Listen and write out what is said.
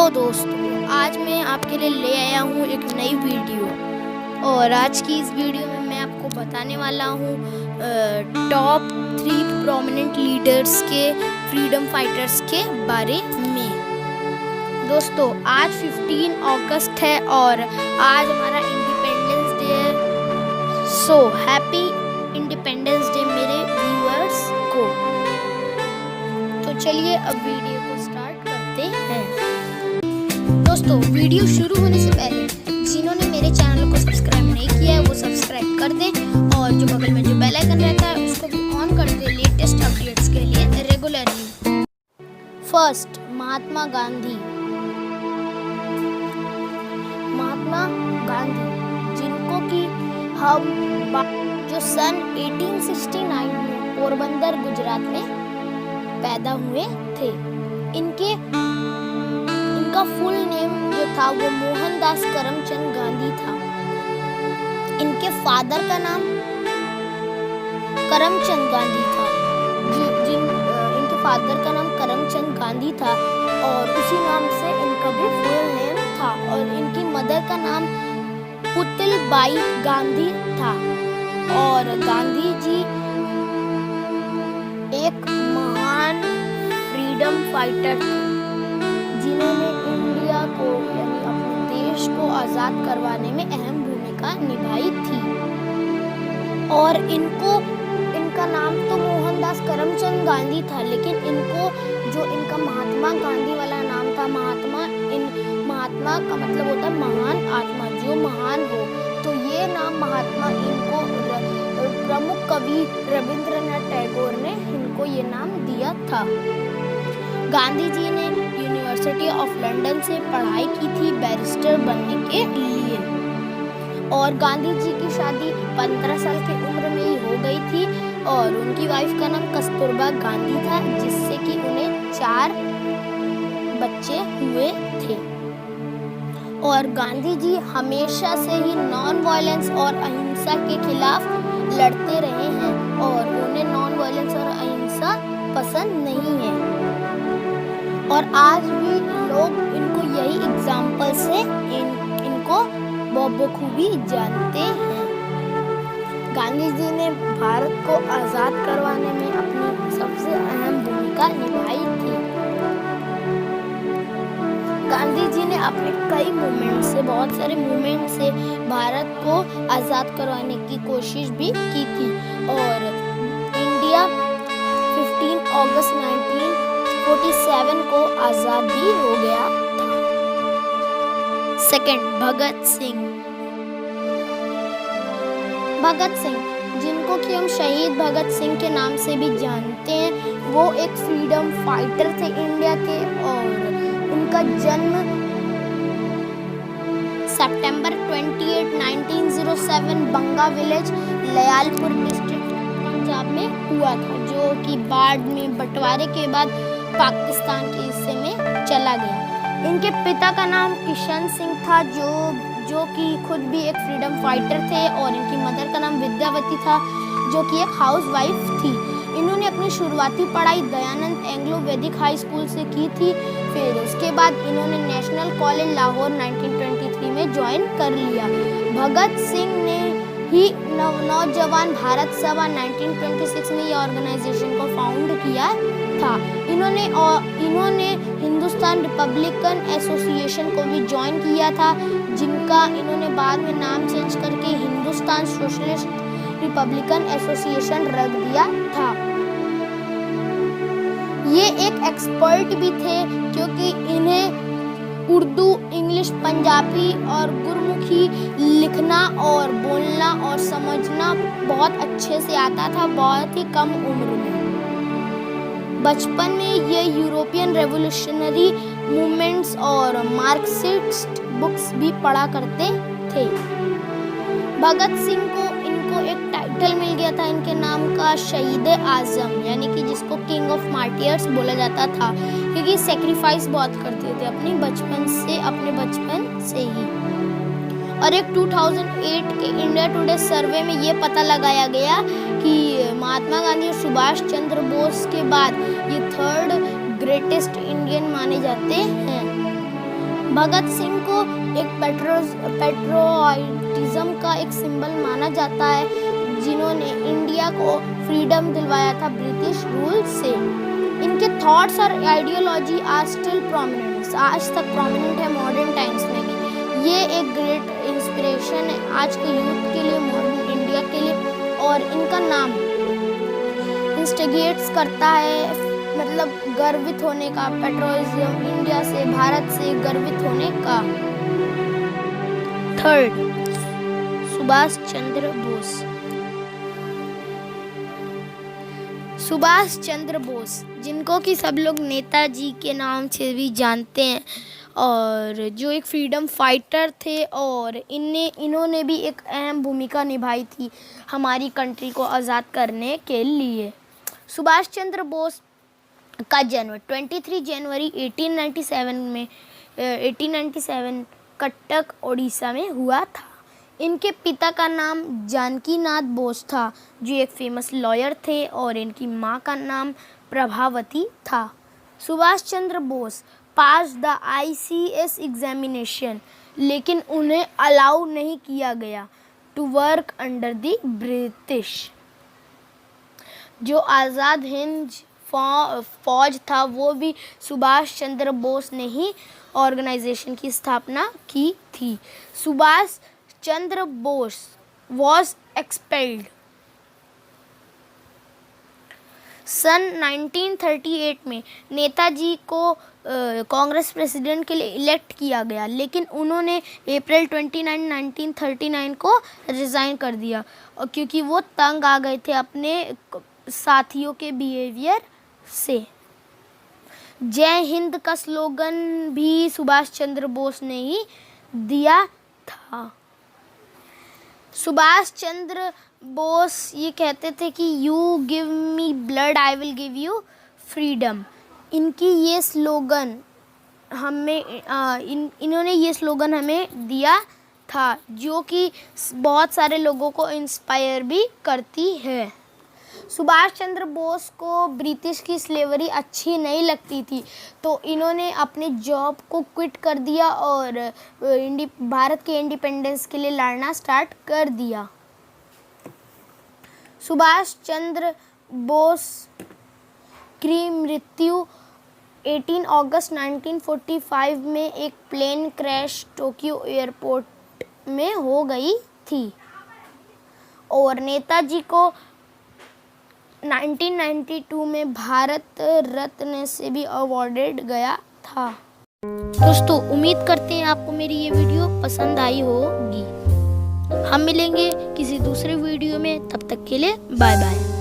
Hello दोस्तों, आज मैं आपके लिए ले आया हूँ एक नई वीडियो। और आज की इस वीडियो में मैं आपको बताने वाला हूँ टॉप 3 प्रोमिनेंट लीडर्स के फ्रीडम फाइटर्स के बारे में। दोस्तों, आज 15 अगस्त है और आज हमारा इंडिपेंडेंस डे है। सो हैप्पी इंडिपेंडेंस डे मेरे व्यूअर्स को। तो चलिए अब वीडियो को स्टार्ट करते हैं। दोस्तों, वीडियो शुरू होने से पहले जिन्होंने मेरे चैनल को सब्सक्राइब नहीं किया है वो सब्सक्राइब कर दें और जो बगल में जो बेल आइकन रहता है उसको भी ऑन कर दें लेटेस्ट अपडेट्स के लिए रेगुलरली। फर्स्ट, महात्मा गांधी। महात्मा गांधी जिनको कि हम जो सन 1869 में पोरबंदर गुजरात में पैदा हुए थे। इनका फुल नेम जो था वो मोहनदास करमचंद गांधी था। इनके फादर का नाम करमचंद गांधी था। इनके फादर का नाम करमचंद गांधी था और उसी नाम से इनका भी फुल नेम था। और इनकी मदर का नाम पुतलबाई गांधी था। और गांधी जी एक महान फ्रीडम फाइटर थे जिन्होंने इंडिया को यानी अपने देश को आज़ाद करवाने में अहम भूमिका निभाई थी। और इनका नाम तो मोहनदास करमचंद गांधी था, लेकिन इनका महात्मा गांधी वाला नाम था। महात्मा का मतलब होता है महान आत्मा, जो महान हो। तो ये नाम महात्मा इनको प्रमुख कवि रविंद्रनाथ टैगोर ने इनको ये नाम दिया था। गांधी जी ने यूनिवर्सिटी ऑफ लंदन से पढ़ाई की थी बैरिस्टर बनने के लिए। और गांधी जी की शादी 15 साल की उम्र में ही हो गई थी और उनकी वाइफ का नाम कस्तूरबा गांधी था, जिससे कि उन्हें 4 बच्चे हुए थे। और गांधी जी हमेशा से ही नॉन वायलेंस और अहिंसा के खिलाफ लड़ते रहे हैं और उन्हें नॉन वायलेंस और अहिंसा पसंद नहीं है। और आज भी लोग इनको यही एग्जाम्पल से इनको बखूबी जानते हैं। गांधी जी ने भारत को आज़ाद करवाने में अपनी सबसे अहम भूमिका निभाई थी। गांधी जी ने अपने कई बहुत सारे मूवमेंट से भारत को आज़ाद करवाने की कोशिश भी की थी। और इंडिया 15 अगस्त 1947 को आज़ाद भी हो गया था। सेकंड, भगत सिंह। भगत सिंह जिनको कि हम शहीद भगत सिंह के नाम से भी जानते हैं, वो एक फ्रीडम फाइटर थे इंडिया के। और उनका जन्म सितंबर 28, 1907 बंगा विलेज लयालपुर डिस्ट्रिक्ट पंजाब में हुआ था, जो कि बाद में बंटवारे के बाद पाकिस्तान के हिस्से में चला गया। इनके पिता का नाम किशन सिंह था, जो कि खुद भी एक फ्रीडम फाइटर थे। और इनकी मदर का नाम विद्यावती था, जो कि एक हाउस वाइफ थी। इन्होंने अपनी शुरुआती पढ़ाई दयानंद एंग्लो वैदिक हाई स्कूल से की थी। फिर उसके बाद इन्होंने नेशनल कॉलेज लाहौर 1923 में ज्वाइन कर लिया। भगत सिंह ने ही नौजवान भारत सभा 1926 में ये ऑर्गेनाइजेशन को फाउंड किया था। इन्होंने हिंदुस्तान रिपब्लिकन एसोसिएशन को भी ज्वाइन किया था, जिनका इन्होंने बाद में नाम चेंज करके हिंदुस्तान सोशलिस्ट रिपब्लिकन एसोसिएशन रख दिया था। ये एक एक्सपर्ट भी थे क्योंकि इन्हें उर्दू, इंग्लिश, पंजाबी और गुरमुखी लिखना और बोलना और समझना बहुत अच्छे से आता था, बहुत ही कम उम्र में। बचपन में ये यूरोपियन रेवोल्यूशनरी मूवमेंट्स और मार्क्सिस्ट बुक्स भी पढ़ा करते थे। भगत सिंह को इनको एक टाइटल मिल गया था इनके नाम का, शहीद आजम, यानी कि जिसको किंग ऑफ मार्टियर्स बोला जाता था, क्योंकि सेक्रीफाइस बहुत करते थे अपने बचपन से ही। और एक 2008 के इंडिया टुडे सर्वे में ये पता लगाया गया कि महात्मा गांधी और सुभाष चंद्र बोस के बाद ये 3rd ग्रेटेस्ट इंडियन माने जाते हैं। भगत सिंह को एक पेट्रोटिज्म का एक सिंबल माना जाता है, जिन्होंने इंडिया को फ्रीडम दिलवाया था ब्रिटिश रूल से। इनके थॉट्स और आइडियोलॉजी आज स्टिल प्रोमिनेंट, आज तक प्रोमिनेंट है मॉडर्न टाइम्स में भी। ये एक ग्रेट इंस्पिरेशन है आज के यूथ के लिए, मॉडर्न इंडिया के लिए। और इनका नाम इंस्टिगेट्स करता है, मतलब गर्वित होने का, पेट्रियोटिज्म, इंडिया से, भारत से गर्वित होने का। थर्ड, सुभाष चंद्र बोस। सुभाष चंद्र बोस, जिनको कि सब लोग नेताजी के नाम से भी जानते हैं, और जो एक फ्रीडम फाइटर थे, और इन्होंने भी एक अहम भूमिका निभाई थी हमारी कंट्री को आज़ाद करने के लिए। सुभाष चंद्र बोस का जन्म 23 जनवरी 1897 कटक ओडिशा में हुआ था। इनके पिता का नाम जानकी नाथ बोस था, जो एक फेमस लॉयर थे, और इनकी माँ का नाम प्रभावती था। Subhash Chandra Bose pass the ICS examination, लेकिन उन्हें अलाउ नहीं किया गया to work under the British. जो आज़ाद हिंद फौज था, वो भी सुभाष चंद्र बोस ने ही ऑर्गेनाइजेशन की स्थापना की थी। सुभाष चंद्र बोस वॉज एक्सपेल्ड सन 1938 में। नेताजी को कांग्रेस प्रेसिडेंट के लिए इलेक्ट किया गया, लेकिन उन्होंने अप्रैल 29, 1939 को रिज़ाइन कर दिया, और क्योंकि वो तंग आ गए थे अपने साथियों के बिहेवियर से। जय हिंद का स्लोगन भी सुभाष चंद्र बोस ने ही दिया था। सुभाष चंद्र बोस ये कहते थे कि you give me blood, I will give you freedom. इनकी ये स्लोगन इन्होंने ये स्लोगन हमें दिया था, जो कि बहुत सारे लोगों को इंस्पायर भी करती है। सुभाष चंद्र बोस को ब्रिटिश की स्लेवरी अच्छी नहीं लगती थी, तो इन्होंने अपने जॉब को क्विट कर दिया और भारत के इंडिपेंडेंस के लिए लड़ना स्टार्ट कर दिया। सुभाष चंद्र बोस की मृत्यु 18 अगस्त 1945 में एक प्लेन क्रैश टोक्यो एयरपोर्ट में हो गई थी, और नेताजी को 1992 में भारत रत्न से भी अवॉर्डेड गया था। दोस्तों, उम्मीद करते हैं आपको मेरी ये वीडियो पसंद आई होगी। हम मिलेंगे किसी दूसरे वीडियो में, तब तक के लिए बाय बाय।